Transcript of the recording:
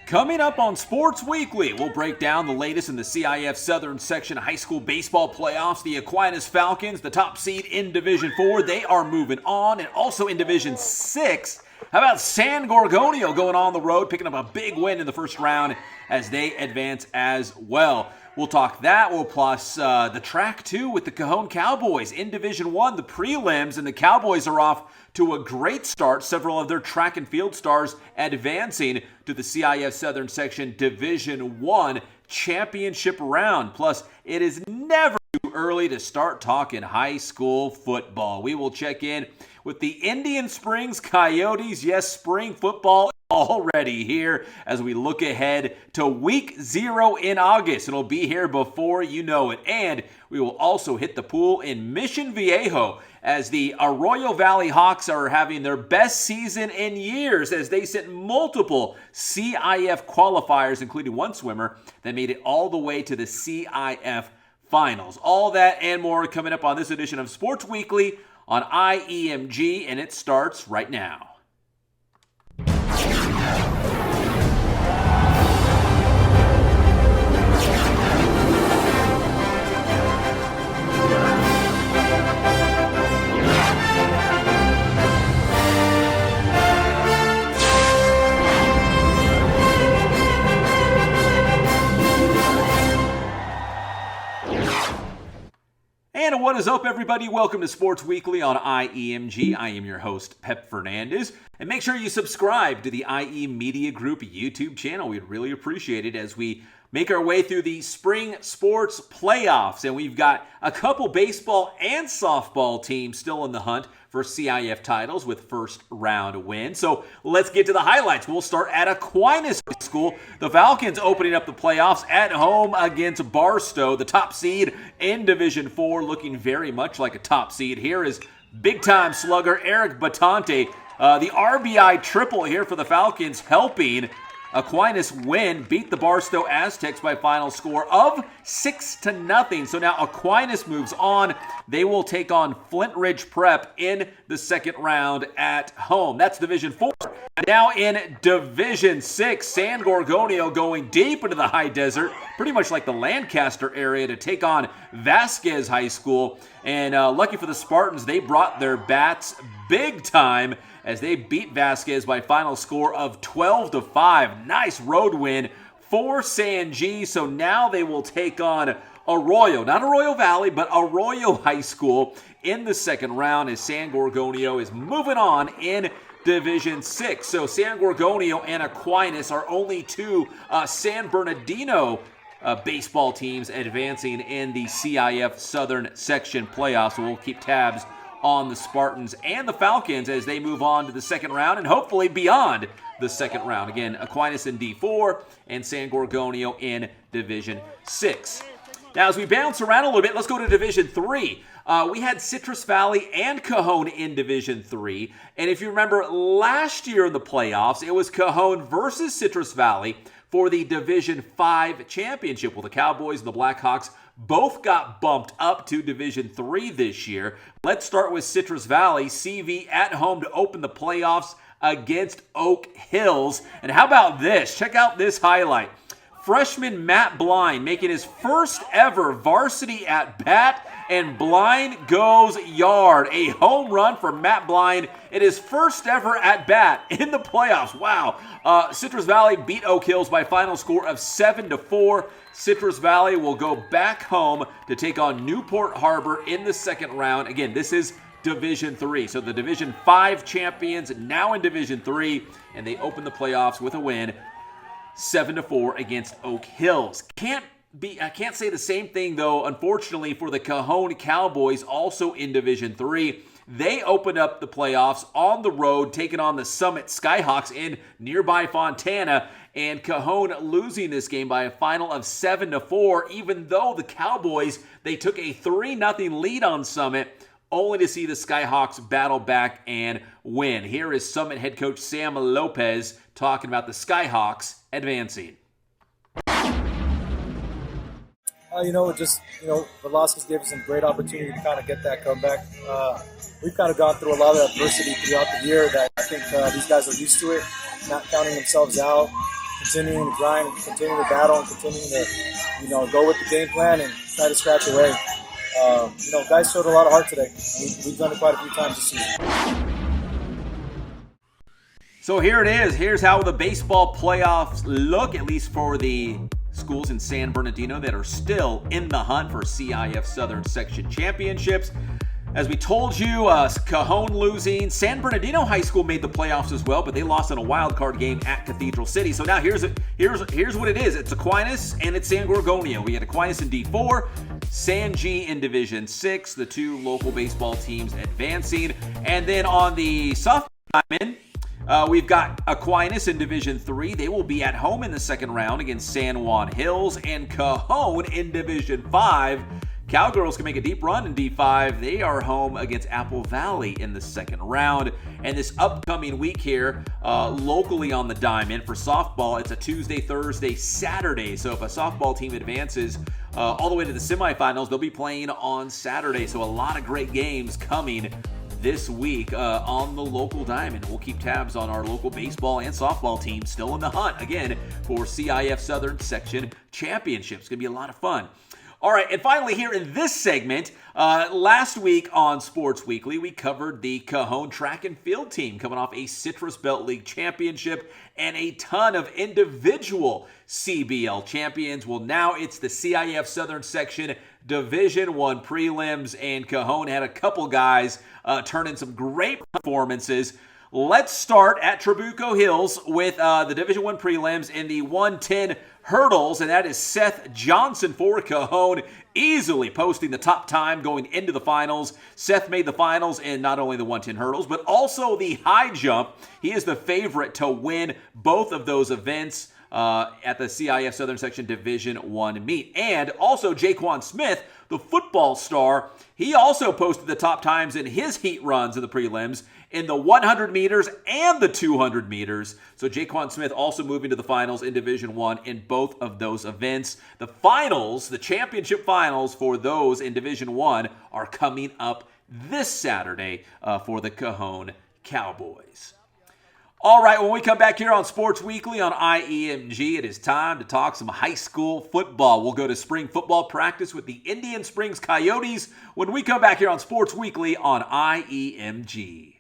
Coming up on Sports Weekly, we'll break down the latest in the CIF Southern Section High School Baseball Playoffs. The Aquinas Falcons, the top seed in Division 4, they are moving on. And also in Division 6, how about San Gorgonio going on the road, picking up a big win in the first round as they advance as well. We'll talk that. We'll plus the track, too, with the Cajon Cowboys in Division 1, the prelims, and the Cowboys are off to a great start. Several of their track and field stars advancing to the CIF Southern Section Division 1 championship round. Plus, it is never too early to start talking high school football. We will check in with the Indian Springs Coyotes. Yes, spring football already here as we look ahead to week 0 in August. It'll be here before you know it. And we will also hit the pool in Mission Viejo as the Arroyo Valley Hawks are having their best season in years as they sent multiple CIF qualifiers, including one swimmer that made it all the way to the CIF finals. All that and more coming up on this edition of Sports Weekly on IEMG, and it starts right now. And what is up, everybody? Welcome to Sports Weekly on IEMG. I am your host, Pep Fernandez. And make sure you subscribe to the IE Media Group YouTube channel. We'd really appreciate it as we make our way through the spring sports playoffs. And we've got a couple baseball and softball teams still in the hunt for CIF titles with first round wins. So let's get to the highlights. We'll start at Aquinas High School. The Falcons opening up the playoffs at home against Barstow, the top seed in Division 4, looking very much like a top seed. Here is big-time slugger Eric Batante. The RBI triple here for the Falcons, helping Aquinas beat the Barstow Aztecs by final score of 6-0. So now Aquinas moves on. They will take on Flint Ridge Prep in the second round at home. That's Division 4. Now in Division 6, San Gorgonio going deep into the high desert, pretty much like the Lancaster area, to take on Vasquez High School. And lucky for the Spartans, they brought their bats big time as they beat Vasquez by final score of 12-5. Nice road win for San G. So now they will take on Arroyo, not Arroyo Valley, but Arroyo High School in the second round as San Gorgonio is moving on in Division 6. So San Gorgonio and Aquinas are only two San Bernardino baseball teams advancing in the CIF Southern Section playoffs. So we'll keep tabs on the Spartans and the Falcons as they move on to the second round and hopefully beyond the second round. Again, Aquinas in D4 and San Gorgonio in Division 6. Now, as we bounce around a little bit, let's go to Division 3. We had Citrus Valley and Cajon in Division 3. And if you remember last year in the playoffs, it was Cajon versus Citrus Valley for the Division 5 championship. Well, the Cowboys and the Blackhawks both got bumped up to Division 3 this year. Let's start with Citrus Valley. CV at home to open the playoffs against Oak Hills. And how about this? Check out this highlight. Freshman Matt Blind making his first ever varsity at bat, and Blind goes yard. A home run for Matt Blind in his first ever at bat in the playoffs. Wow. Citrus Valley beat Oak Hills by final score of 7-4. Citrus Valley will go back home to take on Newport Harbor in the second round. Again, this is Division 3. So the Division 5 champions now in Division 3, and they open the playoffs with a win 7-4 against Oak Hills. I can't say the same thing, though, unfortunately, for the Cajon Cowboys, also in Division 3. They opened up the playoffs on the road, taking on the Summit Skyhawks in nearby Fontana, and Cajon losing this game by a final of 7-4, even though the Cowboys, they took a 3-0 lead on Summit, only to see the Skyhawks battle back and win. Here is Summit head coach Sam Lopez talking about the Skyhawks advancing. Velasquez gave us some great opportunity to kind of get that comeback. We've kind of gone through a lot of adversity throughout the year that I think these guys are used to it, not counting themselves out. continuing to grind, continuing to battle, and continuing to, go with the game plan and try to scratch away. Guys showed a lot of heart today. We've done it quite a few times this season. So here it is. Here's how the baseball playoffs look, at least for the schools in San Bernardino that are still in the hunt for CIF Southern Section Championships. As we told you, Cajon losing. San Bernardino High School made the playoffs as well, but they lost in a wild card game at Cathedral City. So now here's what it is. It's Aquinas and it's San Gorgonio. We had Aquinas in D4, San G in Division 6, the two local baseball teams advancing. And then on the softball diamond, we've got Aquinas in Division 3. They will be at home in the second round against San Juan Hills. And Cajon in Division 5. Cowgirls can make a deep run in D5. They are home against Apple Valley in the second round. And this upcoming week here, locally on the diamond for softball, it's a Tuesday, Thursday, Saturday. So if a softball team advances all the way to the semifinals, they'll be playing on Saturday. So a lot of great games coming this week on the local diamond. We'll keep tabs on our local baseball and softball teams still in the hunt, again, for CIF Southern Section Championships. It's going to be a lot of fun. All right, and finally here in this segment, last week on Sports Weekly, we covered the Cajon track and field team coming off a Citrus Belt League championship and a ton of individual CBL champions. Well, now it's the CIF Southern Section Division I prelims, and Cajon had a couple guys turn in some great performances. Let's start at Trabuco Hills with the Division I prelims in the 110 hurdles, and that is Seth Johnson for Cajon, easily posting the top time going into the finals. Seth made the finals in not only the 110 hurdles, but also the high jump. He is the favorite to win both of those events at the CIF Southern Section Division I meet. And also Jaquan Smith, the football star, he also posted the top times in his heat runs in the prelims in the 100 meters and the 200 meters. So Jaquan Smith also moving to the finals in Division I in both of those events. The finals, the championship finals for those in Division I are coming up this Saturday for the Cajon Cowboys. All right, when we come back here on Sports Weekly on IEMG, it is time to talk some high school football. We'll go to spring football practice with the Indian Springs Coyotes when we come back here on Sports Weekly on IEMG.